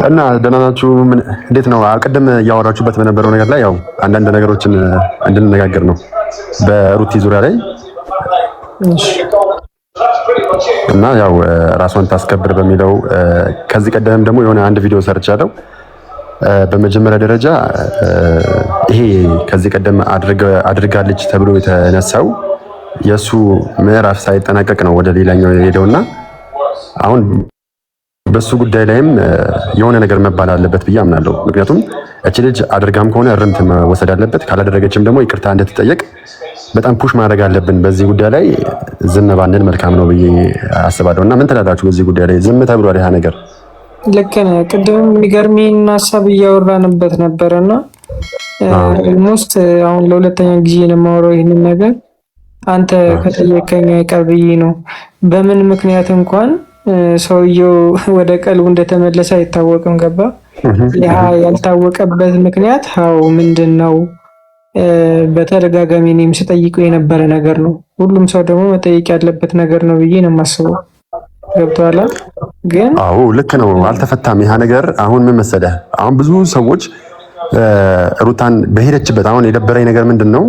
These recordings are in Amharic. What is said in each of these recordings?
እና ደህና ናችሁ? እንዴት ነው? ቅድም እያወራችሁበት በነበረው ነገር ላይ ያው አንዳንድ ነገሮችን እንድንነጋገር ነው በሩቲ ዙሪያ ላይ እና ያው ራሷን ታስከብር በሚለው ከዚህ ቀደም ደግሞ የሆነ አንድ ቪዲዮ ሰርቻለሁ። በመጀመሪያ ደረጃ ይሄ ከዚህ ቀደም አድርጋለች ተብሎ የተነሳው የሱ ምዕራፍ ሳይጠናቀቅ ነው ወደ ሌላኛው የሄደውና አሁን በሱ ጉዳይ ላይም የሆነ ነገር መባል አለበት ብዬ አምናለሁ። ምክንያቱም እቺ ልጅ አድርጋም ከሆነ እርምት መወሰድ አለበት፣ ካላደረገችም ደግሞ ይቅርታ እንድትጠየቅ በጣም ፑሽ ማድረግ አለብን። በዚህ ጉዳይ ላይ ዝም ባንል መልካም ነው ብዬ አስባለሁ። እና ምን ትላላችሁ በዚህ ጉዳይ ላይ? ዝም ተብሏል ያ ነገር። ልክ ነህ። ቅድም የሚገርመኝ ሀሳብ እያወራንበት ነበረና ኦልሞስት አሁን ለሁለተኛ ጊዜ ነው የማወራው ይህንን ነገር። አንተ ከጠየቀኝ አይቀር ብዬ ነው። በምን ምክንያት እንኳን ሰውየው ወደ ቀልቡ እንደተመለሰ አይታወቅም። ገባ? ያ ያልታወቀበት ምክንያት ምንድን ነው? በተደጋጋሚ እኔም ስጠይቀው የነበረ ነገር ነው። ሁሉም ሰው ደግሞ መጠየቅ ያለበት ነገር ነው ብዬ ነው የማስበው። ገብቶሃል? ግን ልክ ነው፣ አልተፈታም ያ ነገር። አሁን ምን መሰለህ፣ አሁን ብዙ ሰዎች ሩታን በሄደችበት አሁን የደበረኝ ነገር ምንድን ነው፣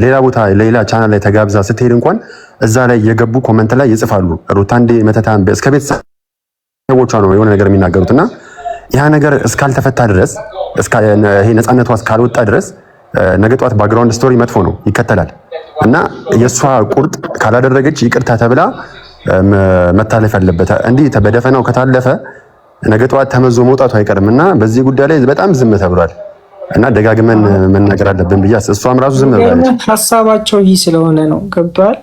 ሌላ ቦታ ሌላ ቻናል ላይ ተጋብዛ ስትሄድ እንኳን እዛ ላይ የገቡ ኮመንት ላይ ይጽፋሉ ሩታ እንደ መተታን እስከ ቤተሰቦቿ ነው የሆነ ነገር የሚናገሩትና ያ ነገር እስካልተፈታ ድረስ ይሄ ነፃነቷ እስካልወጣ ድረስ ነገ ጧት ባክግራውንድ ስቶሪ መጥፎ ነው ይከተላል። እና የእሷ ቁርጥ ካላደረገች ይቅርታ ተብላ መታለፍ አለበት። እንዲህ በደፈናው ከታለፈ ነገ ጧት ተመዞ መውጣቱ አይቀርምና በዚህ ጉዳይ ላይ በጣም ዝም ተብሏል እና ደጋግመን መናገር አለብን ብዬ እሷም ራሱ ዝም ብላለች። ሀሳባቸው ይህ ስለሆነ ነው። ገብቷል?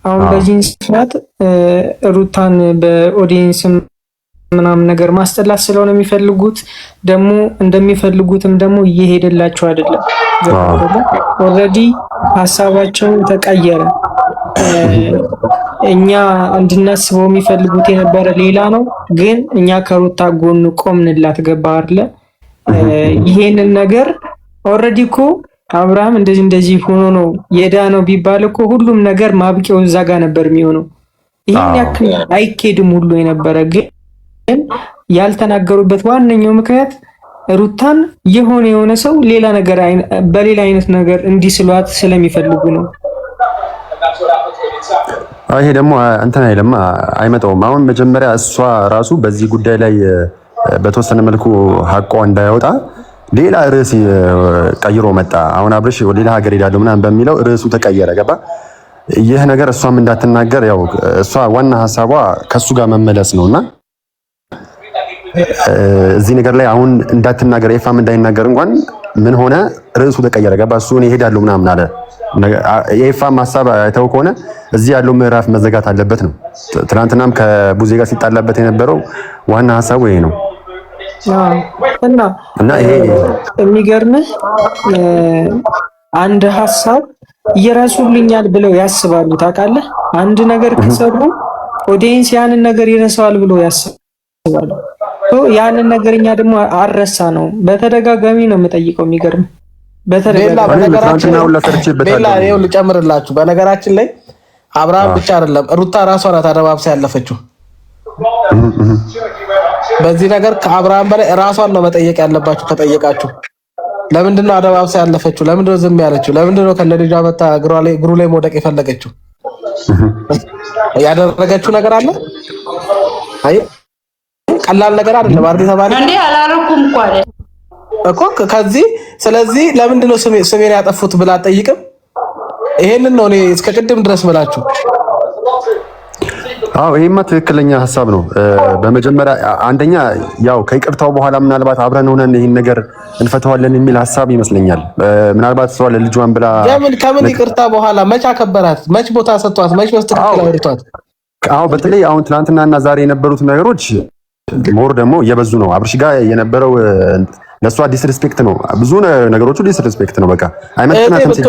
አሁን በዚህ ሰዓት ሩታን በኦዲየንስ ምናምን ነገር ማስጠላት ስለሆነ የሚፈልጉት ደግሞ እንደሚፈልጉትም ደግሞ እየሄደላቸው አይደለም። ኦልሬዲ ሀሳባቸው ተቀየረ። እኛ እንድናስበው የሚፈልጉት የነበረ ሌላ ነው፣ ግን እኛ ከሩታ ጎን ቆምንላት። ገባ አይደለ? ይሄንን ነገር ኦልሬዲ እኮ አብርሃም እንደዚህ ሆኖ ነው የዳ ነው ቢባል እኮ ሁሉም ነገር ማብቂያው እዛ ጋር ነበር የሚሆነው። ይሄን ያክል አይኬድም ሁሉ የነበረ ግን ያልተናገሩበት ዋነኛው ምክንያት ሩታን የሆነ ሰው ሌላ ነገር በሌላ አይነት ነገር እንዲስሏት ስለሚፈልጉ ነው። ይሄ ደግሞ እንትን አይለማ አይመጣውም። አሁን መጀመሪያ እሷ ራሱ በዚህ ጉዳይ ላይ በተወሰነ መልኩ ሀቋ እንዳይወጣ ሌላ ርዕስ ቀይሮ መጣ። አሁን አብርሽ ወደ ሌላ ሀገር ሄዳለሁ ምናምን በሚለው ርዕሱ ተቀየረ። ገባ? ይህ ነገር እሷም እንዳትናገር ያው እሷ ዋና ሀሳቧ ከሱ ጋር መመለስ ነውና እዚህ ነገር ላይ አሁን እንዳትናገር ኤፋም እንዳይናገር እንኳን ምን ሆነ ርዕሱ ተቀየረ። ገባ? እሱ እኔ ሄዳለሁ ምናምን አለ። የኤፋም ሀሳብ አይተው ከሆነ እዚህ ያለው ምዕራፍ መዘጋት አለበት ነው። ትናንትናም ከቡዜ ጋር ሲጣላበት የነበረው ዋና ሀሳቡ ይሄ ነው። እና ይሄ የሚገርምህ አንድ ሀሳብ ይረሱልኛል ብለው ያስባሉ። ታውቃለህ? አንድ ነገር ከሰሩ ኦዲየንስ ያንን ነገር ይረሳዋል ብለው ያስባሉ። ያንን ነገር እኛ ደግሞ አረሳ ነው። በተደጋጋሚ ነው የምጠይቀው። የሚገርምህ በነገራችን ላይ ልጨምርላችሁ። በነገራችን ላይ አብርሃም ብቻ አይደለም ሩታ ራሷ ናት አደባብሳ ያለፈችው። በዚህ ነገር ከአብርሃም በላይ ራሷን ነው መጠየቅ ያለባችሁ። ከጠየቃችሁ ለምንድን ነው አደባብሳ ያለፈችው? ለምንድን ነው ዝም ያለችው? ለምንድን ነው ከነልጇ መታ እግሩ ላይ መውደቅ የፈለገችው? ያደረገችው ነገር አለ? አይ ቀላል ነገር አይደለም። አርዲ ተባለ እንዴ አላረኩም እኮ ከዚህ ስለዚህ ለምንድን ነው ስሜን ያጠፉት ብላ አትጠይቅም? ይሄንን ነው እኔ እስከ ቅድም ድረስ ብላችሁ። ይሄማ ትክክለኛ ሀሳብ ነው። በመጀመሪያ አንደኛ ያው ከይቅርታው በኋላ ምናልባት አብረን ሆነን ይሄን ነገር እንፈታዋለን የሚል ሀሳብ ይመስለኛል። ምናልባት ሰው ለልጇን ብላ ከምን ይቅርታ በኋላ መች አከበራት? መች ቦታ ሰጥቷት? መች መስተካከል አውርቷት? በተለይ አሁን ትናንትናና ዛሬ የነበሩት ነገሮች ሞር ደግሞ እየበዙ ነው። አብርሽ ጋር የነበረው ለሷ ዲስሪስፔክት ነው። ብዙ ነገሮቹ ዲስሪስፔክት ነው። በቃ አይመጣናትም ሲል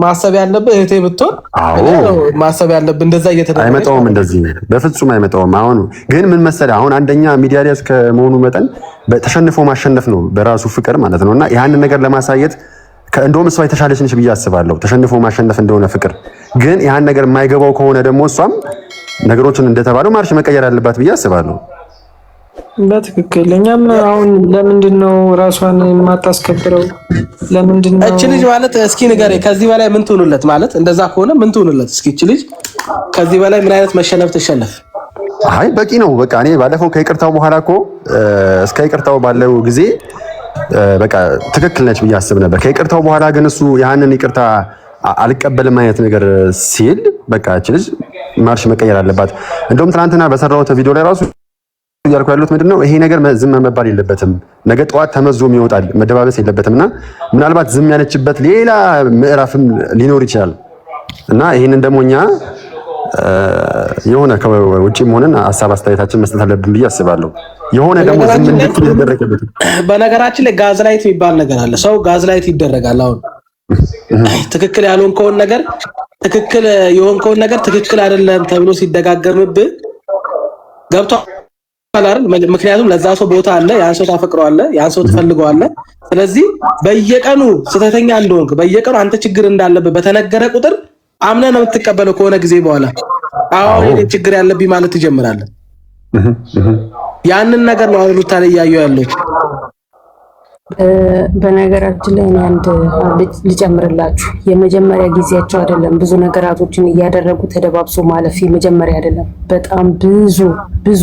ማሰብ ያለብህ እህቴ ብትሆን ማሰብ ያለብህ እንደዛ እየተደረገ አይመጣውም። እንደዚህ በፍጹም አይመጣውም። አሁን ግን ምን መሰለህ፣ አሁን አንደኛ ሚዲያ ላይ እስከመሆኑ መጠን ተሸንፎ ማሸነፍ ነው በራሱ ፍቅር ማለት ነውና ያንን ነገር ለማሳየት እንደውም እሷ የተሻለች ነች ብዬ አስባለሁ። ተሸንፎ ማሸነፍ እንደሆነ ፍቅር ግን ያን ነገር የማይገባው ከሆነ ደግሞ እሷም ነገሮችን እንደተባለው ማርሽ መቀየር አለባት ብዬ አስባለሁ። በትክክል እኛም አሁን ለምንድን ነው ራሷን የማታስከብረው? ለምንድን ነው እቺ ልጅ ማለት እስኪ ንገረኝ፣ ከዚህ በላይ ምን ትሆንለት ማለት? እንደዛ ከሆነ ምን ትሆንለት? እስኪ እቺ ልጅ ከዚህ በላይ ምን አይነት መሸነፍ ትሸነፍ? አይ በቂ ነው በቃ። እኔ ባለፈው ከይቅርታው በኋላ እኮ እስከ ይቅርታው ባለው ጊዜ በቃ ትክክል ነች ብዬ አስብ ነበር። ከይቅርታው በኋላ ግን እሱ ያንን ይቅርታ አልቀበልም አይነት ነገር ሲል በቃ እቺ ልጅ ማርሽ መቀየር አለባት። እንደውም ትናንትና በሰራሁት ቪዲዮ ላይ ራሱ እያልኩ ያሉት ምንድነው ይሄ ነገር ዝም መባል የለበትም። ነገ ጠዋት ተመዞም ይወጣል፣ መደባበስ የለበትምና ምናልባት ዝም ያለችበት ሌላ ምዕራፍም ሊኖር ይችላል እና ይሄንን ደግሞ እኛ የሆነ ከውጪም ሆነን ሀሳብ አስተያየታችን መስጠት አለብን ብዬ አስባለሁ። የሆነ ደግሞ ዝም እንድትል የተደረገበት በነገራችን ላይ ጋዝ ላይት የሚባል ነገር አለ። ሰው ጋዝ ላይት ይደረጋል። አሁን ትክክል ያልሆንከውን ነገር ትክክል የሆንከውን ነገር ትክክል አይደለም ተብሎ ሲደጋገምብህ ገብቷል አይደል? ምክንያቱም ለዛ ሰው ቦታ አለ፣ ያን ሰው ታፈቅረዋለህ፣ ያን ሰው ትፈልገዋለህ። ስለዚህ በየቀኑ ስህተተኛ እንደሆንክ በየቀኑ አንተ ችግር እንዳለብህ በተነገረ ቁጥር አምነህ ነው የምትቀበለው። ከሆነ ጊዜ በኋላ አሁን እኔ ችግር ያለብኝ ማለት ትጀምራለህ። ያንን ነገር ነው አሁን ሩታ ላይ እያየሁ ያለው። በነገራችን ላይ አንድ ልጨምርላችሁ፣ የመጀመሪያ ጊዜያቸው አይደለም። ብዙ ነገራቶችን እያደረጉ ተደባብሶ ማለፍ የመጀመሪያ አይደለም። በጣም ብዙ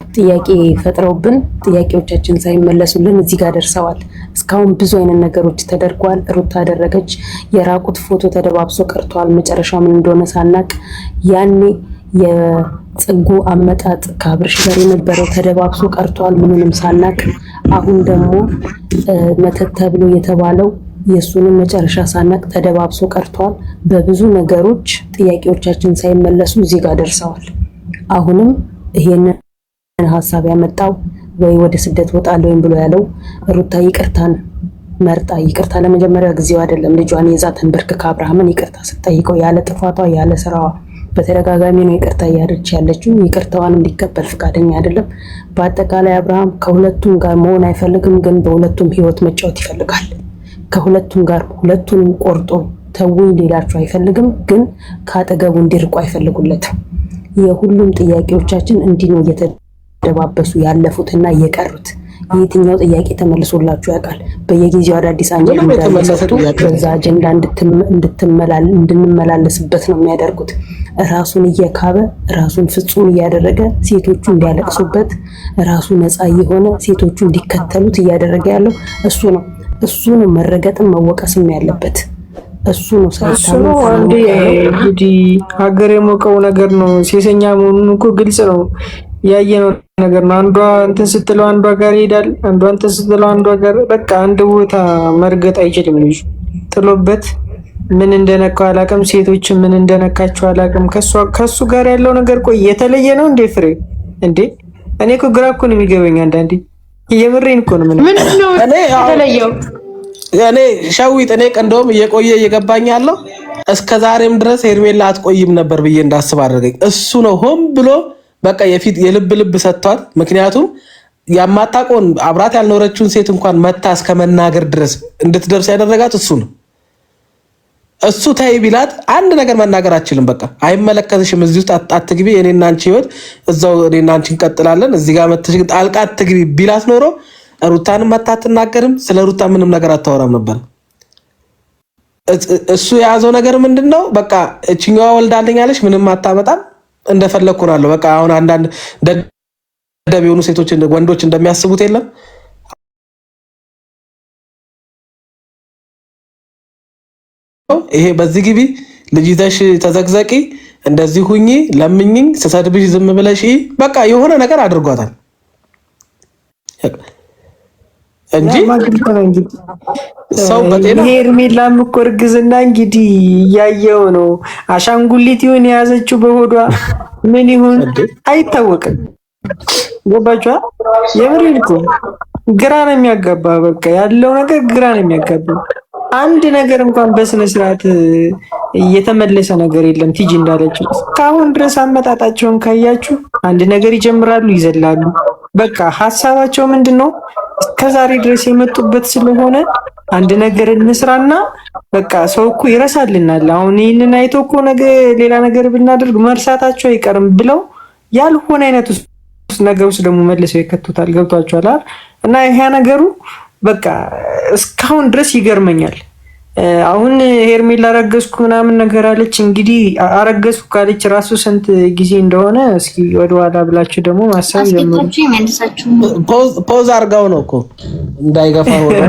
ጥያቄ ፈጥረውብን ጥያቄዎቻችን ሳይመለሱልን እዚህ ጋር ደርሰዋል። እስካሁን ብዙ አይነት ነገሮች ተደርጓል። ሩታ አደረገች፣ የራቁት ፎቶ ተደባብሶ ቀርቷል። መጨረሻ ምን እንደሆነ ሳናቅ ያኔ የጽጉ አመጣጥ ከአብርሽ ጋር የነበረው ተደባብሶ ቀርቷል፣ ምንንም ሳናቅ። አሁን ደግሞ መተት ተብሎ የተባለው የእሱንም መጨረሻ ሳናቅ ተደባብሶ ቀርቷል። በብዙ ነገሮች ጥያቄዎቻችን ሳይመለሱ እዚህ ጋር ደርሰዋል። አሁንም ይሄንን ሀሳብ ያመጣው ወይ ወደ ስደት ወጣለሁ ብሎ ያለው ሩታ ይቅርታን መርጣ ይቅርታ ለመጀመሪያ ጊዜው አይደለም። ልጇን የዛ ተንበርክካ አብርሃምን ይቅርታ ስትጠይቀው ያለ ጥፋቷ ያለ ስራዋ በተደጋጋሚ ነው ይቅርታ እያደረገች ያለችው። ይቅርታዋን እንዲቀበል ፈቃደኛ አይደለም። በአጠቃላይ አብርሃም ከሁለቱም ጋር መሆን አይፈልግም፣ ግን በሁለቱም ህይወት መጫወት ይፈልጋል። ከሁለቱም ጋር ሁለቱንም ቆርጦ ተውኝ ሌላቸው አይፈልግም፣ ግን ከአጠገቡ እንዲርቁ አይፈልጉለትም። የሁሉም ጥያቄዎቻችን እንዲህ ነው እየተደባበሱ ያለፉትና እየቀሩት። የትኛው ጥያቄ ተመልሶላችሁ ያውቃል? በየጊዜው አዳዲስ አጀንዳ እየሰጡ በዛ አጀንዳ እንድንመላለስበት ነው የሚያደርጉት። ራሱን እየካበ ራሱን ፍጹም እያደረገ ሴቶቹ እንዲያለቅሱበት ራሱ ነፃ የሆነ ሴቶቹ እንዲከተሉት እያደረገ ያለው እሱ ነው። እሱ ነው መረገጥም መወቀስም ያለበት እሱ ነው። ሳይታመን አንዴ እንግዲህ ሀገር የሞቀው ነገር ነው። ሴሰኛ መሆኑን እኮ ግልጽ ነው፣ ያየነው ነገር ነው። አንዷ እንትን ስትለው አንዷ ጋር ይሄዳል፣ አንዷ እንትን ስትለው አንዷ ጋር በቃ አንድ ቦታ መርገጥ አይችልም። ልጅ ጥሎበት ምን እንደነካው አላውቅም፣ ሴቶች ምን እንደነካቸው አላውቅም። ከሱ ጋር ያለው ነገር ቆይ የተለየ ነው እንዴ ፍሬ? እንዴ እኔ እኮ ግራ እኮ ነው የሚገበኝ አንዳንዴ። የምሬን እኮ ነው። ምን ነው የተለየው? እኔ ሸዊት እኔ እንደውም እየቆየ እየገባኝ ያለው እስከ ዛሬም ድረስ ሄርሜላ አትቆይም ነበር ብዬ እንዳስብ አደረገኝ። እሱ ነው ሆን ብሎ በቃ የፊት የልብ ሰጥቷል። ምክንያቱም ያማታቆን አብራት ያልኖረችውን ሴት እንኳን መታ እስከ መናገር ድረስ እንድትደርስ ያደረጋት እሱ ነው። እሱ ታይ ቢላት አንድ ነገር መናገር አችልም። በቃ አይመለከትሽም፣ እዚህ ውስጥ አትግቢ፣ እኔና አንቺ ህይወት እዛው እኔና አንቺ እንቀጥላለን፣ እዚህ ጋር መተሽ ጣልቃ አትግቢ ቢላት ኖሮ ሩታንም መታ አትናገርም፣ ስለ ሩታ ምንም ነገር አታወራም ነበር። እሱ የያዘው ነገር ምንድነው? በቃ እችኛዋ ወልዳልኛለች፣ ምንም አታመጣም፣ እንደፈለኩ ናለሁ። በቃ አሁን አንዳንድ ደደብ የሆኑ ሴቶች ወንዶች እንደሚያስቡት የለም። ይሄ በዚህ ግቢ ልጅ ይዘሽ ተዘግዘቂ፣ እንደዚህ ሁኚ፣ ለምኝኝ፣ ስሰድብሽ ዝም ብለሽ በቃ የሆነ ነገር አድርጓታል እንጂ ሰው በጤና ሄርሜላም እኮ እርግዝና እንግዲህ እያየው ነው። አሻንጉሊት ይሁን የያዘችው በሆዷ ምን ይሁን አይታወቅም። ገባችኋ? የምሬን እኮ ግራ ነው የሚያጋባ። በቃ ያለው ነገር ግራ ነው የሚያጋባ። አንድ ነገር እንኳን በስነ ስርዓት እየተመለሰ ነገር የለም። ቲጂ እንዳለችው እስካሁን ድረስ አመጣጣቸውን ካያችሁ አንድ ነገር ይጀምራሉ፣ ይዘላሉ። በቃ ሀሳባቸው ምንድነው? እስከዛሬ ድረስ የመጡበት ስለሆነ አንድ ነገር እንስራና በቃ ሰው እኮ ይረሳልናል። አሁን ይህንን አይቶ እኮ ነገ ሌላ ነገር ብናደርግ መርሳታቸው አይቀርም ብለው ያልሆነ አይነት ነገር ውስጥ ደግሞ መልሰው ይከቱታል። ገብቷቸዋል አይደል? እና ይሄ ነገሩ በቃ እስካሁን ድረስ ይገርመኛል። አሁን ሄርሜላ አረገዝኩ ምናምን ነገር አለች። እንግዲህ አረገዝኩ ካለች ራሱ ስንት ጊዜ እንደሆነ እስኪ ወደኋላ ብላችሁ ደግሞ ማሰብ ጀምሩ። ፖዝ አርጋው ነው እኮ እንዳይገፋ ሆነ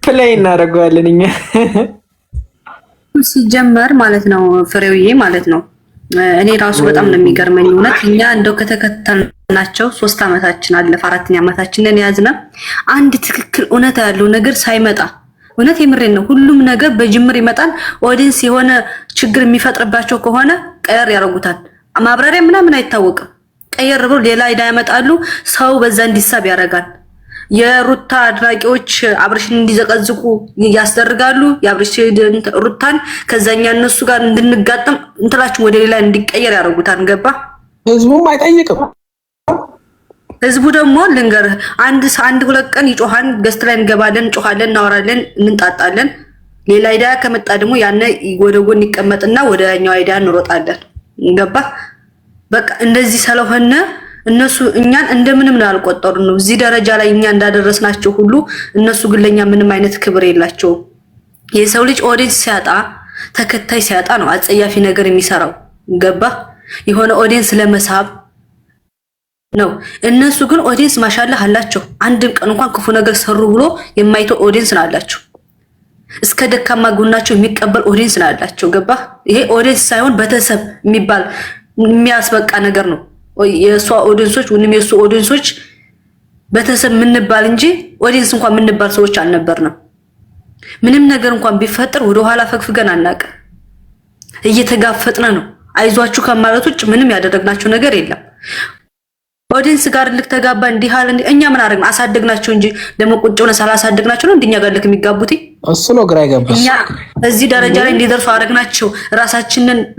ፕሌይ እናደርገዋለን እኛ ሲጀመር ማለት ነው። ፍሬውዬ ማለት ነው። እኔ ራሱ በጣም ነው የሚገርመኝ እውነት። እኛ እንደው ከተከተልናቸው 3 ዓመታችን አለፈ፣ 4ኛ ዓመታችንን ያዝነ አንድ ትክክል እውነት ያለው ነገር ሳይመጣ እውነት የምሬን ነው። ሁሉም ነገር በጅምር ይመጣል። ኦዲንስ የሆነ ችግር የሚፈጥርባቸው ከሆነ ቀየር ያደርጉታል። ማብራሪያ ምናምን አይታወቅም። ቀየር ብሎ ሌላ አይዳ ያመጣሉ። ሰው በዛ እንዲሳብ ያደርጋል። የሩታ አድራቂዎች አብርሽን እንዲዘቀዝቁ ያስደርጋሉ። የአብርሽ ሩታን ከዛኛ እነሱ ጋር እንድንጋጠም እንትላችሁ ወደ ሌላ እንዲቀየር ያደርጉታል። ገባ? ህዝቡም አይጠይቅም። ህዝቡ ደግሞ ልንገርህ አንድ 2 ቀን ይጮሃን፣ ገስት ላይ እንገባለን፣ እንጮሃለን፣ እናወራለን፣ እንንጣጣለን። ሌላ አይዳ ከመጣ ደግሞ ያነ ወደ ጎን ይቀመጥና ወደ ያኛው አይዳ እንሮጣለን። ገባ? በቃ እንደዚህ ስለሆነ እነሱ እኛን እንደምንም ነው ያልቆጠሩ ነው። እዚህ ደረጃ ላይ እኛ እንዳደረስናቸው ሁሉ እነሱ ግን ለኛ ምንም አይነት ክብር የላቸውም። የሰው ልጅ ኦዲየንስ ሲያጣ ተከታይ ሲያጣ ነው አጸያፊ ነገር የሚሰራው። ገባ? የሆነ ኦዲየንስ ለመሳብ ነው። እነሱ ግን ኦዲየንስ ማሻአላህ አላቸው። አንድም ቀን እንኳን ክፉ ነገር ሰሩ ብሎ የማይተው ኦዲየንስ ነው አላቸው። እስከ ደካማ ጎናቸው የሚቀበል ኦዲየንስ ነው አላቸው። ገባ? ይሄ ኦዲየንስ ሳይሆን ቤተሰብ የሚባል የሚያስበቃ ነገር ነው። የሷ ኦዲየንሶች ወንም የሱ ኦዲየንሶች ቤተሰብ ምንባል እንጂ ኦዲየንስ እንኳን ምንባል ሰዎች አልነበርንም። ምንም ነገር እንኳን ቢፈጠር ወደ ኋላ ፈግፍገን አናውቅም። እየተጋፈጥነ ነው። አይዟችሁ ከማለት ውጭ ምንም ያደረግናቸው ነገር የለም። ኦዲየንስ ጋር ልክ ተጋባ እንዲህ አለ እኛ ምን አደረግን? አሳደግናቸው እንጂ ደግሞ ቁጭ ብለን ሳላሳደግናቸው ነው እንደኛ ጋር ልክ የሚጋቡት። እሱ ነው ግራ ይገባል። እኛ እዚህ ደረጃ ላይ እንዲደርሱ አደረግናቸው።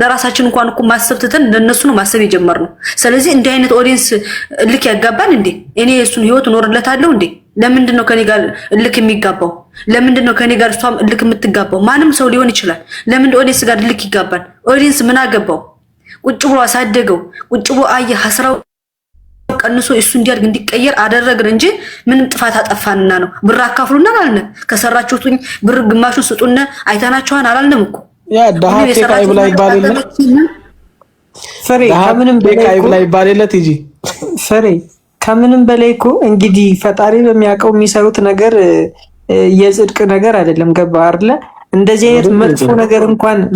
ለራሳችን እንኳን እኮ ማሰብ ትተን ለነሱ ነው ማሰብ የጀመርነው። ስለዚህ እንዲህ አይነት ኦዲየንስ ልክ ያጋባን እንዴ? እኔ እሱን ህይወት እኖርለታለሁ እንዴ? ለምንድን ነው ከኔ ጋር ልክ የሚጋባው? ለምንድን ነው ከኔ ጋር እሷም ልክ የምትጋባው? ማንም ሰው ሊሆን ይችላል። ለምንድን ኦዲየንስ ጋር ልክ ይጋባል? ኦዲየንስ ምን አገባው? ቁጭ ብሎ አሳደገው። ቁጭ ብሎ አየ ሐስራው ቀንሶ እሱ እንዲያድግ እንዲቀየር አደረግን እንጂ ምንም ጥፋት አጠፋንና ነው። ብር አካፍሉና አላልነ። ከሰራችሁትኝ ብር ግማሹን ስጡና አይታናችኋን አላልንም እኮ። ያ ዳሃቴ ካይብ ላይ ባለለ ፍሬ ከምንም በላይ ባለለት እንጂ ፍሬ ከምንም በላይ እኮ እንግዲህ ፈጣሪ በሚያውቀው የሚሰሩት ነገር የጽድቅ ነገር አይደለም። ገባ አይደለ? እንደዚህ አይነት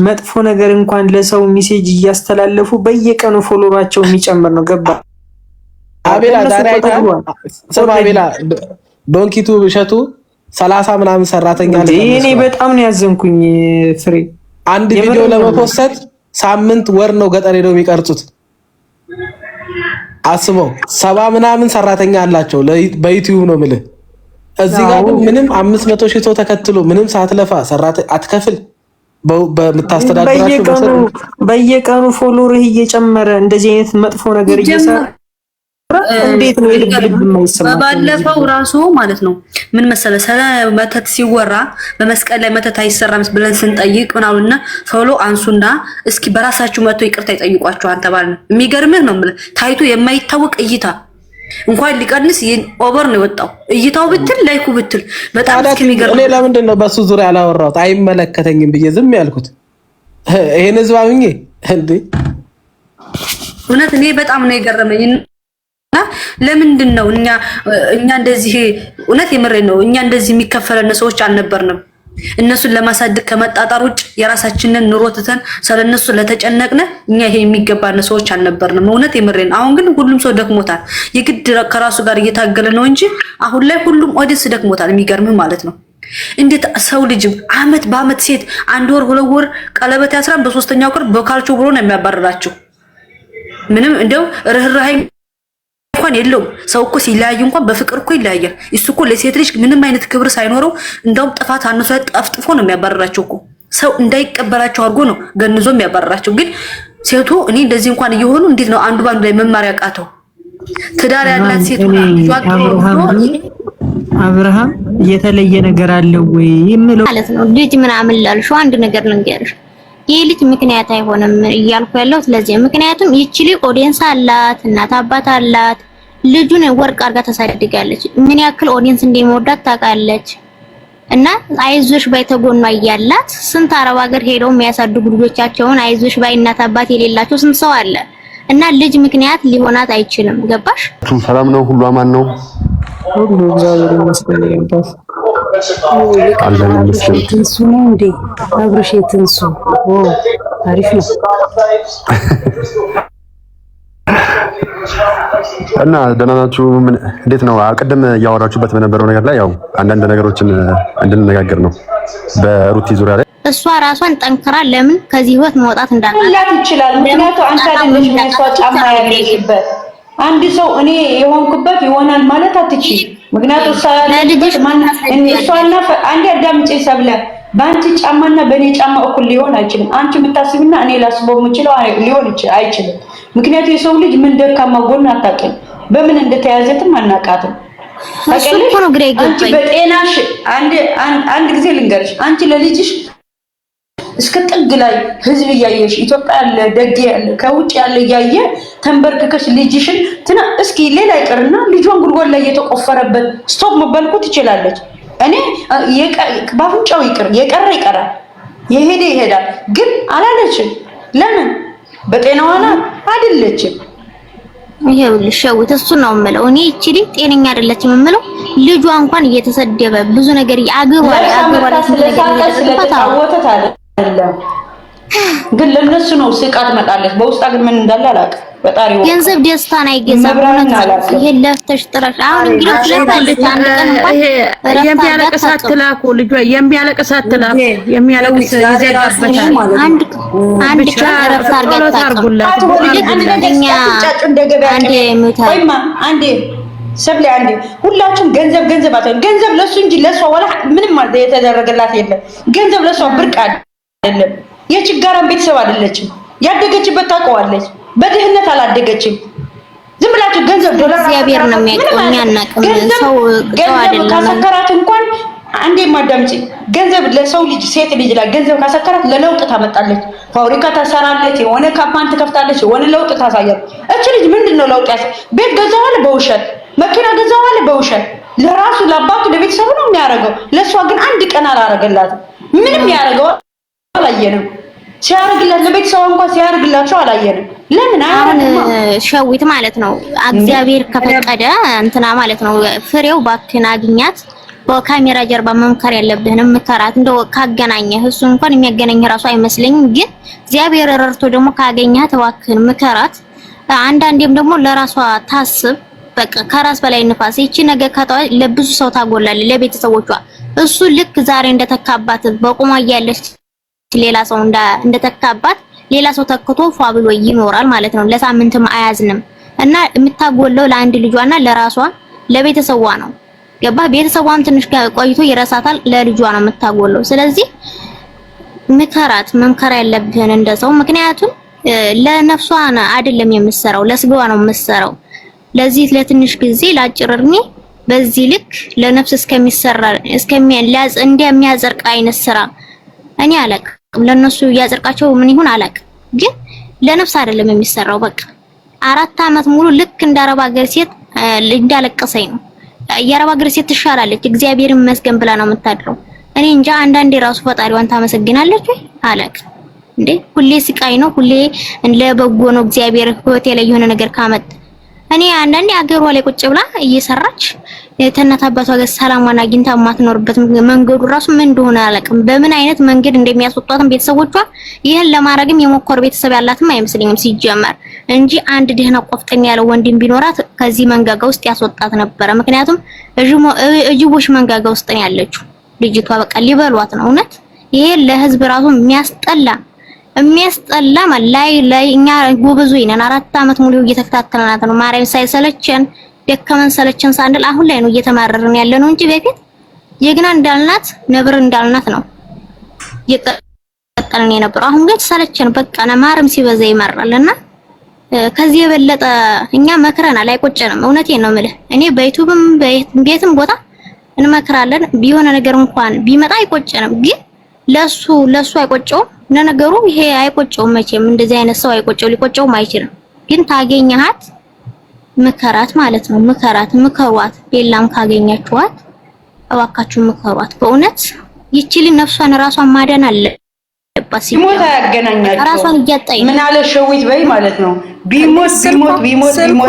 መጥፎ ነገር እንኳን ለሰው ሜሴጅ እያስተላለፉ በየቀኑ ፎሎዋቸው የሚጨምር ነው። ገባ? አቤላ ዛሬ አይታል ሰማ አቤላ ዶንኪቱ ብሸቱ 30 ምናምን ሰራተኛ አለ። እኔ በጣም ነው ያዘንኩኝ ፍሬ። አንድ ቪዲዮ ለመፖስት ሳምንት ወር ነው ገጠር ሄደው የሚቀርጹት። አስበው 70 ምናምን ሰራተኛ አላቸው በዩቲዩብ ነው የምልህ። እዚህ ጋር ምንም 500 ሺህ ሰው ተከትሎ ምንም ሳትለፋ ሰራተኛ አትከፍል። በምታስተዳድራቸው በየቀኑ ፎሎወርህ እየጨመረ እንደዚህ አይነት መጥፎ ነገር እየሰራ እንዴት ነው ልብ የማይሰማው? ባለፈው ራሱ ማለት ነው ምን መሰለህ ስለ መተት ሲወራ በመስቀል ላይ መተት አይሰራም ብለን ስንጠይቅ ምናውና ፎሎ አንሱና እስኪ በራሳችሁ መተው ይቅርታ ይጠይቋቸው አንተባልን። የሚገርምህ ነው ማለት ታይቶ የማይታወቅ እይታ እንኳን ሊቀንስ ኦቨር ነው የወጣው እይታው ብትል ላይኩ ብትል በጣም እስኪሚገርም። እኔ ለምንድን ነው በሱ ዙሪያ ያላወራሁት? አይመለከተኝም ብዬ ዝም ያልኩት ይሄን ህዝብ አምኜ እንዴ? እውነት እኔ በጣም ነው የገረመኝ። ለምንድን ነው እኛ እንደዚህ እውነት የምሬን ነው እኛ እንደዚህ የሚከፈለን ሰዎች አልነበርንም። እነሱን ለማሳደግ ከመጣጣር ውጭ የራሳችንን ኑሮ ትተን ስለነሱ ለተጨነቅነ እኛ ይሄ የሚገባን ሰዎች አልነበርንም። እውነት የምሬን። አሁን ግን ሁሉም ሰው ደክሞታል። የግድ ከራሱ ጋር እየታገለ ነው እንጂ አሁን ላይ ሁሉም ኦዲየንስ ደክሞታል። የሚገርምህ ማለት ነው እንዴት ሰው ልጅ አመት በአመት ሴት 1 ወር 2 ወር ቀለበት ያስራን በ3ኛው ቀን በካልቾ ብሎ ነው የሚያባርራቸው። ምንም እንደው ርህራሄ እንኳን የለውም። ሰው እኮ ሲለያይ እንኳን በፍቅር እኮ ይለያያል። እሱ እኮ ለሴት ልጅ ምንም አይነት ክብር ሳይኖረው እንደውም ጥፋት አነሱ ጠፍጥፎ ነው የሚያባርራቸው እኮ። ሰው እንዳይቀበላቸው አድርጎ ነው ገንዞ የሚያባርራቸው። ግን ሴቱ እኔ እንደዚህ እንኳን እየሆኑ እንዴት ነው አንዱ ባንዱ ላይ መማር ያቃተው? ትዳር ያላት ሴት አብርሃም የተለየ ነገር አለው ወይ የምለው ማለት ነው። ልጅ ምናምን ላልሽው አንድ ነገር ልንገርሽ፣ ይህ ልጅ ምክንያት አይሆንም እያልኩ ያለው ስለዚህ ምክንያቱም ይቺ ልጅ ኦዲየንስ አላት፣ እናት አባት አላት፣ ልጁን ወርቅ አድርጋ ታሳድጋለች። ምን ያክል ኦዲየንስ እንደሚወዳት ታውቃለች። እና አይዞሽ ባይ ተጎኗ እያላት ስንት አረብ ሀገር ሄደው የሚያሳድጉ ልጆቻቸውን አይዞሽ ባይ እናት አባት የሌላቸው ስንት ሰው አለ። እና ልጅ ምክንያት ሊሆናት አይችልም። ገባሽ? ሰላም ነው፣ ሁሉ አማን ነው። ሁሉ እግዚአብሔር ይመስገን። ይባስ አላህ ይመስገን። ትንሱ ነው እንዴ? አብርሽ ትንሱ አሪፍ ነው። እና ደህና ናችሁ? እንዴት ነው? ቅድም እያወራችሁበት በነበረው ነገር ላይ ያው አንዳንድ ነገሮችን እንድንነጋገር ነው በሩቲ ዙሪያ ላይ። እሷ ራሷን ጠንክራ ለምን ከዚህ ህይወት መውጣት እንዳላት ይችላል። ምክንያቱም አንተ አይደለሽ እሷ ጫማ ያለሽበት አንድ ሰው እኔ የሆንኩበት ይሆናል ማለት አትችይ። ምክንያቱም እሷ ያለበት ማን እሷና አንዴ አዳምጪ ሰብለ በአንቺ ጫማና በእኔ ጫማ እኩል ሊሆን አይችልም። አንቺ የምታስብና እኔ ላስበው የምችለው ሊሆን አይችልም። ምክንያቱም የሰው ልጅ ምን ደካማ ጎን አታውቅም፣ በምን እንደተያዘትም አናውቃትም። አንቺ በጤናሽ አንድ ጊዜ ልንገርሽ፣ አንቺ ለልጅሽ እስከ ጥግ ላይ ህዝብ እያየሽ ኢትዮጵያ ያለ ደግ ያለ ከውጭ ያለ እያየ ተንበርክከሽ ልጅሽን እስኪ ሌላ ይቅርና ልጇን ጉድጓድ ላይ የተቆፈረበት ስቶፕ መባልኩ ትችላለች። እኔ ባፍንጫው ይቅር የቀረ ይቀራል፣ የሄደ ይሄዳል። ግን አላለችም። ለምን? በጤናዋ አይደለችም። ይሄውልሽ ሸዊት እሱ ነው የምለው። እኔ እቺ ልጅ ጤነኛ አይደለችም የምለው ልጇ እንኳን እየተሰደበ ብዙ ነገር ያገባል ስለተጫወተት አይደለም። ግን ለነሱ ነው ስቃ ትመጣለች። በውስጣ ግን ምን እንዳለ አላውቅም። በጣሪ ወጣ ገንዘብ ደስታን አይገዛም። ይሄ ለፍተሽ ጥረሽ አሁን እንግዲህ ለፍተሽ አንድ ቀን እንኳን የሚያለቅስ አትላኩ። ልጇ የሚያለቅስ አትላኩ። የሚያለቅስ ይዘጋበታል። አንድ ቀን ረፍት አርጋታችሁ አንዴ ሰብለ አንዴ ሁላችሁም ገንዘብ አታ ገንዘብ ለሱ እንጂ ለሷ ወላ ምንም ማለት የተደረገላት የለም። ገንዘብ ለሷ ብርቅ አይደለም። የችጋራን ቤተሰብ አይደለችም። ያደገችበት ታውቀዋለች። በድህነት አላደገችም። ዝም ብላችሁ ገንዘብ ዶላር እግዚአብሔር ነው የሚያውቀው። ያናቀም ሰው አይደለም። ካሰከራት እንኳን አንዴ ማዳምጪ ገንዘብ ለሰው ልጅ ሴት ልጅ ላይ ገንዘብ ካሰከራት ለለውጥ ታመጣለች። ፋብሪካ ታሰራለች፣ የሆነ ካምፓኒ ትከፍታለች፣ የሆነ ለውጥ ታሳያለች። እቺ ልጅ ምንድነው ለውጥ ቤት ገዛው አለ በውሸት መኪና ገዛው አለ በውሸት ለራሱ ለአባቱ ለቤተሰቡ ነው የሚያደርገው። ለሷ ግን አንድ ቀን አላረገላትም። ምንም ያደርገው አላየንም። ሲያርግላት ለቤተሰቡ እንኳን ሲያርግላቸው አላየንም። ለምን ሸዊት ማለት ነው። እግዚአብሔር ከፈቀደ እንትና ማለት ነው ፍሬው ባክን አግኛት። በካሜራ ጀርባ መምከር ያለብህንም ምከራት። እንደው ካገናኘህ እሱ እንኳን የሚያገናኝ ራሱ አይመስለኝም። ግን እግዚአብሔር ረርቶ ደግሞ ካገኛት እባክህን ምከራት። አንዳንዴም ደግሞ ለራሷ ታስብ። በቃ ከራስ በላይ ንፋስ። ይቺ ነገ ከተዋ ለብዙ ሰው ታጎላለች፣ ለቤተሰቦቿ። እሱ ልክ ዛሬ እንደተካባት በቁማ እያለች ሌላ ሰው እንደተካባት ሌላ ሰው ተክቶ ፏ ብሎ ይኖራል ማለት ነው። ለሳምንትም አያዝንም። እና የምታጎለው ለአንድ ልጇና ለራሷ ለቤተሰቧ ነው። ገባ? ቤተሰቧም ትንሽ ቆይቶ ይረሳታል። ለልጇ ነው የምታጎለው። ስለዚህ ምከራት፣ መምከር ያለብህን እንደሰው። ምክንያቱም ለነፍሷ አይደለም የምትሰራው፣ ለስጋዋ ነው የምትሰራው። ለዚህ ለትንሽ ጊዜ ለአጭር እድሜ በዚህ ልክ ለነፍስ እንደሚያጸድቅ አይነት ስራ እኔ አላውቅም። ለነሱ ያጸድቃቸው ምን ይሁን አላውቅም። ግን ለነፍስ አይደለም የሚሰራው። በቃ 4 አመት ሙሉ ልክ እንደ አረብ ሀገር ሴት እንዳለቀሰኝ ነው። የአረብ ሀገር ሴት ትሻላለች፣ እግዚአብሔር ይመስገን ብላ ነው የምታድረው። እኔ እንጃ አንዳንዴ ራሱ ፈጣሪዋን ታመሰግናለች ወይ አላውቅም። እንዴ ሁሌ ስቃይ ነው፣ ሁሌ ለበጎ ነው። እግዚአብሔር ህይወቴ ላይ የሆነ ነገር ካመጣ እኔ አንዳንዴ አገሯ ላይ ቁጭ ብላ እየሰራች የተናት አባቷ ጋር ሰላሟን አግኝታ የማትኖርበት መንገዱ ራሱ ምን እንደሆነ አላውቅም። በምን አይነት መንገድ እንደሚያስወጣትም ቤተሰቦቿ ይሄን ለማድረግም የሞከሩ ቤተሰብ ያላትም አይመስለኝም ሲጀመር እንጂ አንድ ደህና ቆፍጠኛ ያለው ወንድም ቢኖራት ከዚህ መንጋጋ ውስጥ ያስወጣት ነበረ። ምክንያቱም እጅቦሽ መንጋጋ ውስጥ ነው ያለችው ልጅቷ። በቃ ሊበሏት ነው። እውነት ይሄ ለህዝብ ራሱ የሚያስጠላ ላይ እኛ ጎበዙ ይነን 4 አመት ሙሉ እየተከታተልናት ነው። ማርያም ሳይሰለቸን ደከመን ሰለቸን ሳንል አሁን ላይ ነው እየተማረርን ያለ ነው እንጂ በፊት ጀግና እንዳልናት ነብር እንዳልናት ነው እየቀጠልን የነበረው። አሁን ግን ሰለቸን በቃ ማርያም ሲበዛ ይመራልና ከዚህ የበለጠ እኛ መክረናል፣ አይቆጨንም። እውነቴን ነው የምልህ። እኔ በዩቲዩብም ቤትም ቦታ እንመክራለን። ቢሆነ ነገር እንኳን ቢመጣ አይቆጨንም። ግን ለሱ አይቆጨውም። ለነገሩ ይሄ አይቆጨውም መቼም እንደዚህ አይነት ሰው አይቆጨው፣ ሊቆጨውም አይችልም። ግን ታገኘሃት ምከራት ማለት ነው። ምከሯት። ቤላም ካገኛችኋት እባካችሁ ምከሯት። በእውነት ይችል ነፍሷን ራሷን ማዳን አለባት። ቢሞት አያገናኛቸው። ራሷን እያጣይ ምን አለ ሸዊት በይ ማለት ነው። ቢሞት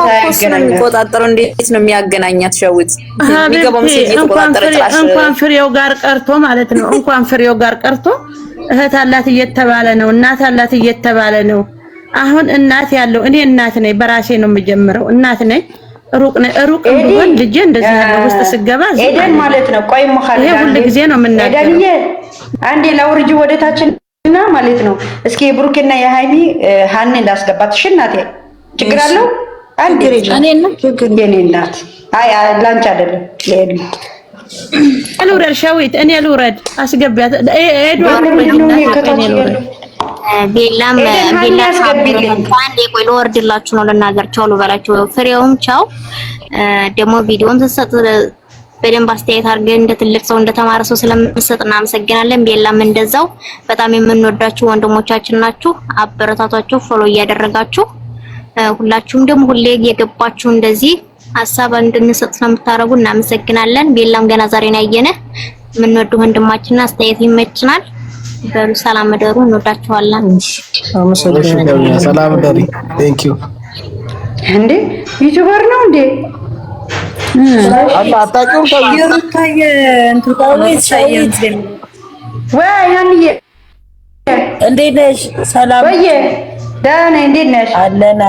አያገናኛቸው። የሚቆጣጠረው እንዴት ነው የሚያገናኛት? ሸዊት የሚገባው ሜሴጅ እየተቆጣጠረ ጭራሽ እንኳን ፍሬው ጋር ቀርቶ ማለት ነው። እንኳን ፍሬው ጋር ቀርቶ እህት አላት እየተባለ ነው፣ እናት አላት እየተባለ ነው። አሁን እናት ያለው እኔ እናት ነኝ፣ በራሴ ነው የምጀምረው። እናት ነኝ። ሩቅ ቢሆን ልጄ እንደዚህ ያለው ውስጥ ስገባ ኤደን ማለት ነው። ቆይ ሙኻሪ ይሄ ሁሉ ጊዜ ነው የምናገረው። ኤደንዬ አንዴ ላውርጂ ወደታችንና ማለት ነው። እስኪ የብሩክና የሃይሚ ሀኒ እንዳስገባት እሺ እናቴ፣ ችግር አለው? አንዴ የኔ እናት አይ ላንቺ አይደለም ለኤዱ ልውረድ። ሸዊት እኔ ልውረድ፣ አስገቢያት። ኤዱ ቤላም አንዴ ቆይ ልወርድላችሁ ነው ልናገር። ቻው ልበላችሁ። ፍሬውም ቻው። ደግሞ ቪዲዮም ተሰጥ በደንብ አስተያየት አድርገን እንደ ትልቅ ሰው እንደተማረ ሰው ስለምንሰጥ እናመሰግናለን። ቤላም እንደዛው በጣም የምንወዳችሁ ወንድሞቻችን ናችሁ። አበረታቷቸው፣ ፎሎ እያደረጋችሁ ሁላችሁም ደግሞ ሁሌ እየገባችሁ እንደዚህ ሀሳብ እንድንሰጥ ስለምታረጉ እናመሰግናለን። ቤላም ገና ዛሬ ነው ያየነ። የምንወዱ ወንድማችንና አስተያየት ይመችናል። በሉ ሰላም ደሩ። እንወዳችኋለን። አመሰግናለሁ። ሰላም ደሪ። ቴንክ ዩ። እንዴ ዩቲዩበር ነው እንዴ? አታውቂውም? ይሩታየ ወይ ሀኒዬ እንዴት ነሽ? ሰላም ወይ ደህና ነኝ። እንዴት ነሽ? አለን።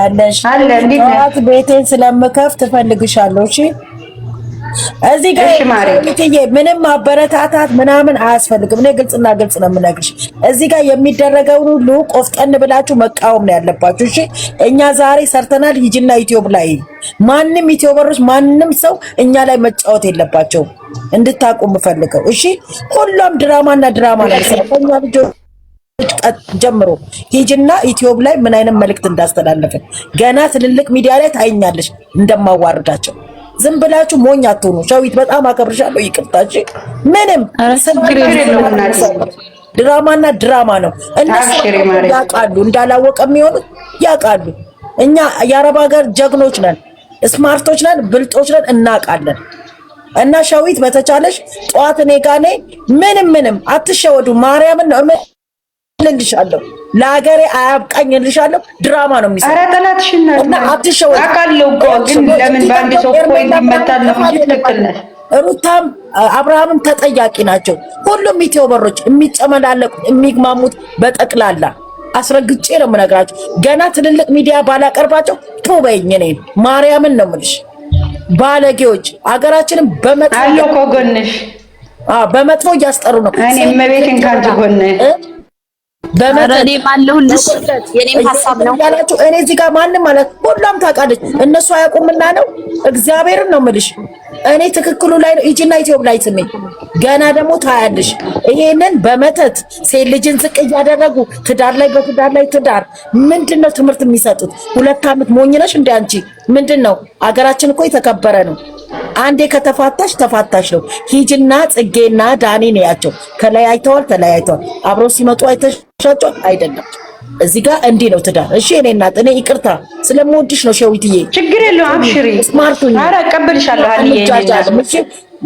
እንዴት ነሽ? ቤቴን ስለምከፍት እፈልግሻለሁ። እሺ እዚህ ጋር ምንም ማበረታታት ምናምን አያስፈልግም። እኔ ግልጽና ግልጽ ነው የምነግርሽ። እዚህ ጋር የሚደረገውን ሁሉ ቆፍጠን ብላችሁ መቃወም ነው ያለባችሁ። እሺ እኛ ዛሬ ሰርተናል። ሂጂና ዩቲዩብ ላይ ማንም ዩቲዩበሮች ማንም ሰው እኛ ላይ መጫወት የለባቸውም እንድታቁ የምፈልገው። እሺ ሁሉም ድራማና ድራማ ነው። ስለኛ ልጆች ጀምሮ ሂጂና ዩቲዩብ ላይ ምን አይነት መልእክት እንዳስተላለፈን ገና ትልልቅ ሚዲያ ላይ ታይኛለሽ እንደማዋርዳቸው። ዝም ብላችሁ ሞኝ አትሆኑ። ሸዊት በጣም አከብርሻለሁ። ይቅርታሽ ምንም ድራማና ድራማ ነው። እነሱ ያውቃሉ፣ እንዳላወቀ የሚሆኑት ያውቃሉ። እኛ የአረብ ሀገር ጀግኖች ነን፣ ስማርቶች ነን፣ ብልጦች ነን፣ እናውቃለን። እና ሸዊት በተቻለሽ ጠዋት እኔ ጋር ነይ። ምንም አትሸወዱ። ማርያምን ነው እልልሻለሁ። ለሀገሬ አያብቃኝ እልልሻለሁ። ድራማ ነው የሚሰራው። ኧረ ጠላትሽና እና አትሸወዱ። አውቃለሁ ግን ለምን በአንድ ሰው ፖይንት ይመታል ነው እንጂ ትክክል ነሽ። ሩታም አብርሃምም ተጠያቂ ናቸው። ሁሉም ዩቲዩበሮች የሚጨመላለቁት የሚግማሙት በጠቅላላ አስረግጬ ነው የምነግራቸው። ገና ትልልቅ ሚዲያ ባላቀርባቸው ቶበኝ እኔን ማርያምን ነው የምልሽ። ባለጌዎች አገራችንን በመጥፎ አለው እኮ ጎንሽ በመጥፎ እያስጠሩ ነው። እኔ መቤቴን ካንቺ ጎን በመረዴ ማለሁልሽ የኔም ሐሳብ ነው ያላችሁ። እኔ እዚህ ጋር ማንም ማለት ሁሉም ታውቃለች። እነሱ አያውቁምና ነው። እግዚአብሔርን ነው የምልሽ። እኔ ትክክሉ ላይ ነው። ሂጂና ዩቲዩብ ላይ ስሜ ገና ደግሞ ታያለሽ። ይሄንን በመተት ሴት ልጅን ዝቅ እያደረጉ ትዳር ላይ በትዳር ላይ ትዳር ምንድነው ትምህርት የሚሰጡት? 2 ዓመት ሞኝ ነሽ እንደ አንቺ ምንድነው? አገራችን እኮ የተከበረ ነው። አንዴ ከተፋታሽ ተፋታሽ ነው። ሂጂና ጽጌና ዳኒ ነው ያቸው። ተለያይተዋል። አብረው ሲመጡ አይተሻቸው አይደለም። እዚህ ጋር እንዲህ ነው ትዳር። እሺ እኔ እናት እኔ ይቅርታ ስለምወድሽ ነው ሸዊትዬ። ችግር የለውም አብሽሪ። ስማርቱኝ ኧረ እቀበልሻለሁ አንዬ።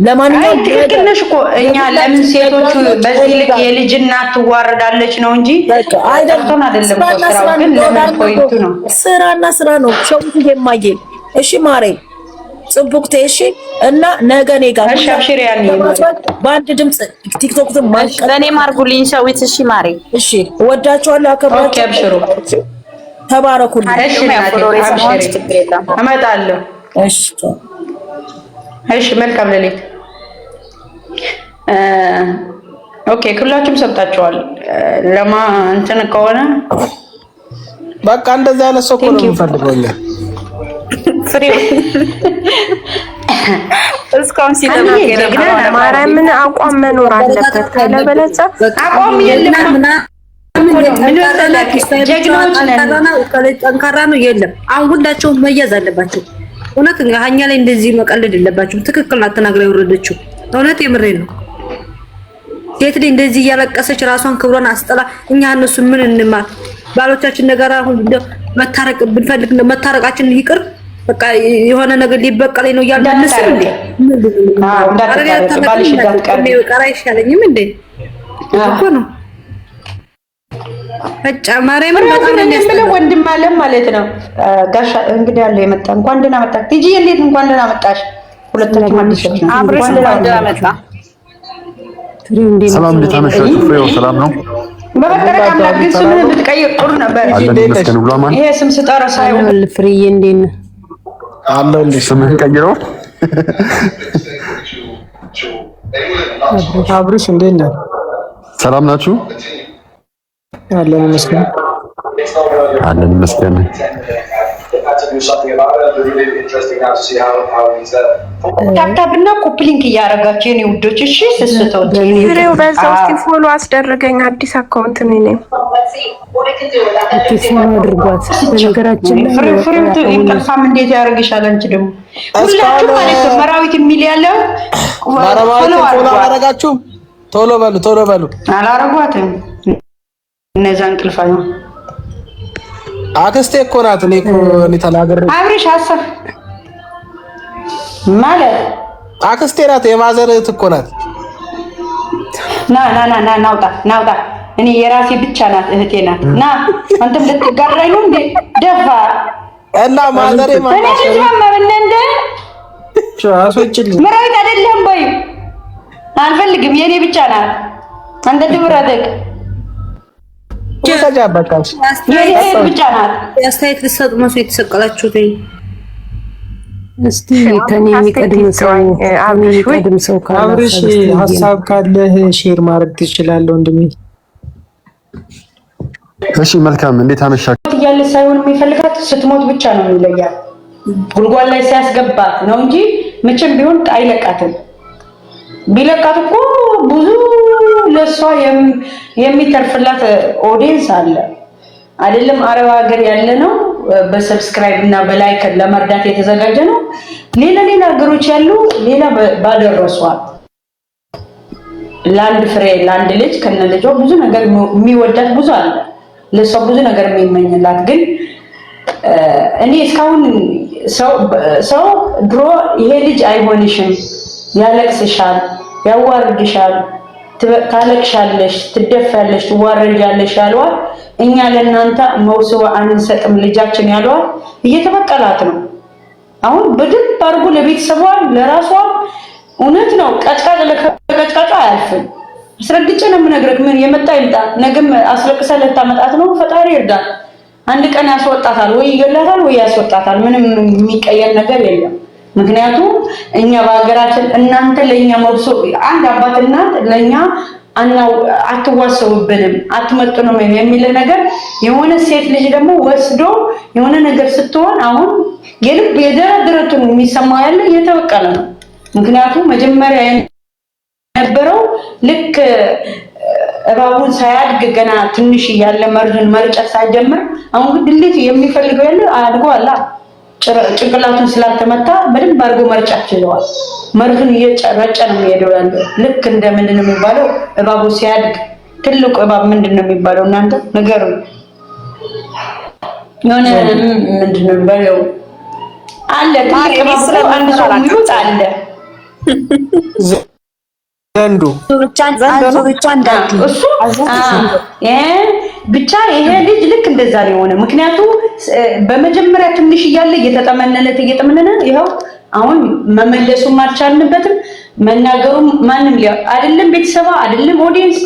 ለማንኛውም ትክክል ነሽ እኮ እኛ ለምን ሴቶቹ በዚህ ልክ የልጅ እናት ትዋረዳለች ነው እንጂ አይደለም አይደለም። ስራው ግን ለምን ፖይንቱ ነው። ስራና ስራ ነው ሸዊትዬ ማዬ። እሺ ማሬ ጽቡቅቴ እሺ። እና ነገ እኔ ጋር እሺ አብሽሪ ያኔ በአንድ ድምጽ ቲክቶክ ማልቀ ለኔ ማርጉልኝ ሸዊት። እሺ ማሬ እሺ ወዳችኋለሁ፣ አከብራችኋለሁ። ኦኬ አብሽሩ ተባረኩልኝ። እሺ አብሽሪ እመጣለሁ። እሺ መልካም ሌሊት። ኦኬ ሁላችሁም ሰምታችኋል። ለማ እንትን ከሆነ በቃ እንደዛ ያለ ሰው እኮ ነው የምፈልገው። ፍሬው እስካሁን ሲደረግ ማርያምን አቋም መኖር አለበት። ካለበለዚያ አቋም የለም። ጠንካራ ነው የለም። አሁን ሁላቸውም መያዝ አለባቸው። እውነት ሀኛ ላይ እንደዚህ መቀለድ የለባቸውም። ትክክል ናት ተናግራ የወረደችው እውነት የምሬን ነው። ሴት ልጅ እንደዚህ እያለቀሰች ራሷን ክብሯን አስጠላ። እኛ እነሱ ምን እንማር? ባሎቻችን ነገር አሁን መታረቅ ብንፈልግ መታረቃችን ይቅር በቃ የሆነ ነገር ሊበቀለኝ ነው ያልነስ እንዴ? ባልሽ እንዳትቀርቢ ቀራ አይሻለኝም እንዴ? እኮ ነው ፈጫ ማርያም በጣም ነው የሚያስጠላው። ወንድም አለም ማለት ነው። ጋሻ እንግዲህ ያለው የመጣ እንኳን ደህና መጣ ቲጂ። እንዴት እንኳን ደህና መጣሽ? ሁለታችሁ አዲሶች ነው። አብረሽ እንኳን ደህና መጣ። ሰላም እንዴት አመሻችሁ? ፍሬው ሰላም ነው? በበቀለ አምላክ ግን ስምህን ብትቀይር ጥሩ ነበር። ይሄ ስም ስጠራ ሳይሆን ፍሬዬ እንዴት ነህ? አለሁልሽ። ስምህን ቀይረው። አብርሽ እንዴት ነህ? ሰላም ናችሁ? አለን ይመስገን። አለን ይመስገን። ታብታብና ኮፕሊንክ እያደረጋችሁ የኔ ውዶች፣ እሺ ስስቶች ፍሬው በዛው እስኪ ፎሎ አስደረገኝ። አዲስ አካውንት ነው እኔ ፎሎ አድርጓት። በነገራችን ላይ ፍሬው እንቅልፋም እንዴት ያደርግሻል? አንቺ ደግሞ ሁላችሁ ማለት ነው መራዊት የሚል ያለው ፎሎ አላረጋችሁም? ቶሎ በሉ ቶሎ በሉ። አላረጓትም እነዛ እንቅልፋ ነው። አክስቴ እኮ ናት። እኔ ተናገር አብርሽ አሰብ ማለት አክስቴ ናት። የማዘር እህት እኮ ናት። ናውጣ እኔ የራሴ ብቻ ናት እህቴ ናት። ና አንተም ልትጋራኝ ነው እንዴ? ደፋ እና ማዘሬ ማለት ነው። ማመብነንደ አስወጭልኝ። ምራዊት አይደለም ወይ? አልፈልግም። የኔ ብቻ ናት። አንተ ድብራደግ ተጃባካሽ የኔ ብቻ ናት። አስተያየት ልትሰጡ መስሎ የተሰቀላችሁት እስቲ ከኔ የሚቀድም ሰው ካለ አብርሽ ሀሳብ ካለህ ሼር ማድረግ ትችላለህ ወንድሜ። እሺ መልካም። እንዴት አመሻችሁ? እያለ ሳይሆን የሚፈልጋት ስትሞት ብቻ ነው የሚለያት። ጉልጓል ላይ ሲያስገባት ነው እንጂ መቼም ቢሆን አይለቃትም። ቢለቃት እኮ ብዙ ለሷ የሚተርፍላት ኦዲየንስ አለ አይደለም? አረብ ሀገር ያለ ነው በሰብስክራይብ እና በላይክ ለመርዳት የተዘጋጀ ነው። ሌላ ሀገሮች ያሉ ሌላ ባደረሷል። ለአንድ ፍሬ ለአንድ ልጅ ከነ ልጇ ብዙ ነገር የሚወዳት ብዙ አለ። ለሷ ብዙ ነገር የሚመኝላት ግን እኔ እስካሁን ሰው ድሮ ይሄ ልጅ አይሆንሽም፣ ያለቅስሻል፣ ያዋርድሻል፣ ታለቅሻለሽ፣ ትደፋለሽ፣ ትዋረጃለሽ ያሏል። እኛ ለእናንተ መውሰዋ አንሰጥም ልጃችን ያሏል። እየተበቀላት ነው። አሁን በደንብ አድርጎ ለቤተሰቧ ለራሷ እውነት ነው። ቀጭቃጭ ለቀጭቃጭ አያልፍም። አስረግጬ ነው የምነግርህ። ምን የመጣ ይምጣ። ነገም አስለቅሳ ልታመጣት ነው። ፈጣሪ ይርዳል። አንድ ቀን ያስወጣታል፣ ወይ ይገላታል፣ ወይ ያስወጣታል። ምንም የሚቀየር ነገር የለም። ምክንያቱም እኛ በሀገራችን እናንተ ለኛ መብሶ አንድ አባት እናት ለኛ አትዋሰውብንም አትመጥኑም የሚል ነገር የሆነ ሴት ልጅ ደግሞ ወስዶ የሆነ ነገር ስትሆን አሁን የልብ የደረደረቱን የሚሰማው ያለ እየተበቀለ ነው። ምክንያቱም መጀመሪያ የነበረው ልክ እባቡን ሳያድግ ገና ትንሽ እያለ መርዙን መርጨት ሳይጀምር አሁን ግን ድሌት የሚፈልገው ያለ አድጎ አላ ጭንቅላቱን ስላልተመታ በደንብ አድርጎ መርጫት ችለዋል። መርዙን እየረጨ ነው የሚሄደው ያለው። ልክ እንደ ምንድን ነው የሚባለው እባቡ ሲያድግ ትልቁ እባብ ምንድን ነው የሚባለው እናንተ ነገሩ የሆነ ምንድን ነው የሚባለው አለ ትልቅ እባብ አንድ ሰው የሚሉት አለ ዘንዱ ብቻ ይሄ ልጅ ልክ እንደዛ ነው የሆነ። ምክንያቱም በመጀመሪያ ትንሽ እያለ እየተጠመነነ ይኸው አሁን መመለሱም አልቻልንበትም። መናገሩም ማንም አይደለም ቤተሰባ አይደለም ኦዲየንስ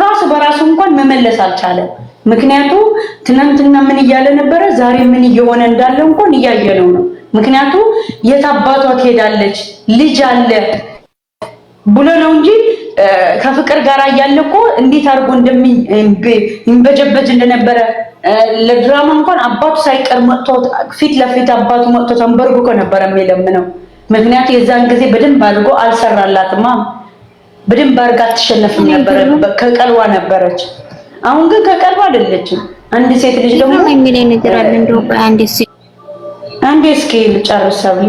ራሱ በራሱ እንኳን መመለስ አልቻለም። ምክንያቱም ትናንትና ምን እያለ ነበረ፣ ዛሬ ምን እየሆነ እንዳለ እንኳን እያየነው ነው። ምክንያቱም የት አባቷ ትሄዳለች ልጅ አለ ብሎ ነው እንጂ ከፍቅር ጋር እያለ እኮ እንዴት አድርጎ እንደሚንበጀበጅ እንደነበረ ለድራማ እንኳን አባቱ ሳይቀር መጥቶ ፊት ለፊት አባቱ መጥቶ ተንበርክኮ ነበር የሚለምነው። ምክንያቱም የዛን ጊዜ በደንብ አድርጎ አልሰራላትማ። በደንብ አድርጋ አትሸነፍም ነበር፣ ከቀልዋ ነበረች። አሁን ግን ከቀልዋ አይደለችም። አንድ ሴት ልጅ ደግሞ የሚለኝ ነገር አለ እንደው አንዴ እስኪ ልጨርስ ሰብሊ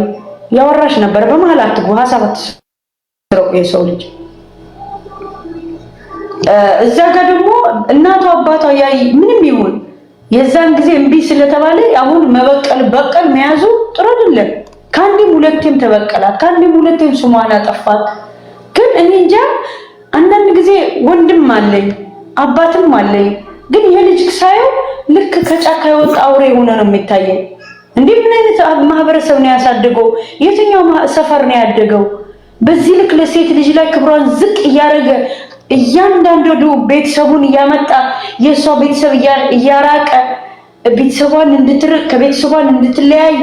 ያወራሽ ነበር። በመሀል አትጉ ሀሳብ አትስረቁ የሰው ልጅ እዛ ጋር ደግሞ እናቷ አባቷ ያይ ምንም ይሁን የዛን ጊዜ እምቢ ስለተባለ አሁን በቀል መያዙ ጥሩ አይደለም። ከአንዴም ሁለቴም ተበቀላት፣ ከአንዴም ሁለቴም ስሟን አጠፋት። ግን እኔ እንጃ አንዳንድ ጊዜ ወንድም አለኝ አባትም አለኝ፣ ግን ይሄ ልጅ ሳየው ልክ ከጫካ የወጣ አውሬ ሆነ ነው የሚታየኝ። እንዴ ምን አይነት ማህበረሰብ ነው ያሳደገው? የትኛው ሰፈር ነው ያደገው? በዚህ ልክ ለሴት ልጅ ላይ ክብሯን ዝቅ እያደረገ እያንዳንዱ ቤተሰቡን እያመጣ የሷ ቤተሰብ እያራቀ ቤተሰቧን እንድትርቅ ከቤተሰቧን እንድትለያይ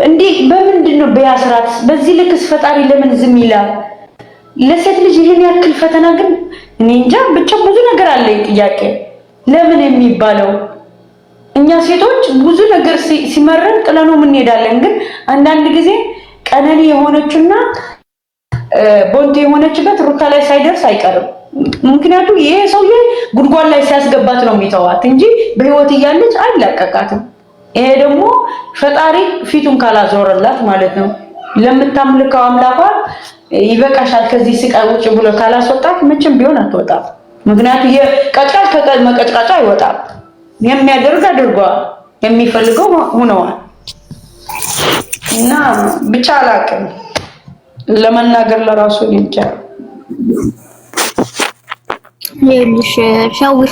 እንዴ በምንድን ነው በያስራት? በዚህ ልክስ ፈጣሪ ለምን ዝም ይላል? ለሴት ልጅ ይሄን ያክል ፈተና ግን እኔ እንጃ። ብቻ ብዙ ነገር አለ ጥያቄ ለምን የሚባለው። እኛ ሴቶች ብዙ ነገር ሲመረን ጥለነው ምን እንሄዳለን። ግን አንዳንድ ጊዜ ቀነኒ የሆነችና ቦንቴ የሆነችበት ሩታ ላይ ሳይደርስ አይቀርም። ምክንያቱም ይሄ ሰውዬ ጉድጓድ ላይ ሲያስገባት ነው የሚተዋት እንጂ በህይወት እያለች አይለቀቃትም። ይሄ ደግሞ ፈጣሪ ፊቱን ካላዞረላት ማለት ነው። ለምታምልከው አምላኳ ይበቃሻል ከዚህ ስቃይ ውጭ ብሎ ካላስወጣት መቼም ቢሆን አትወጣም። ምክንያቱም የቀጫጭ ከመቀጭቃጫ አይወጣም። የሚያደርግ አድርጓል፣ የሚፈልገው ሆነዋል። እና ብቻ አላውቅም ለመናገር ለራሱ ይቻላል። ሸዊት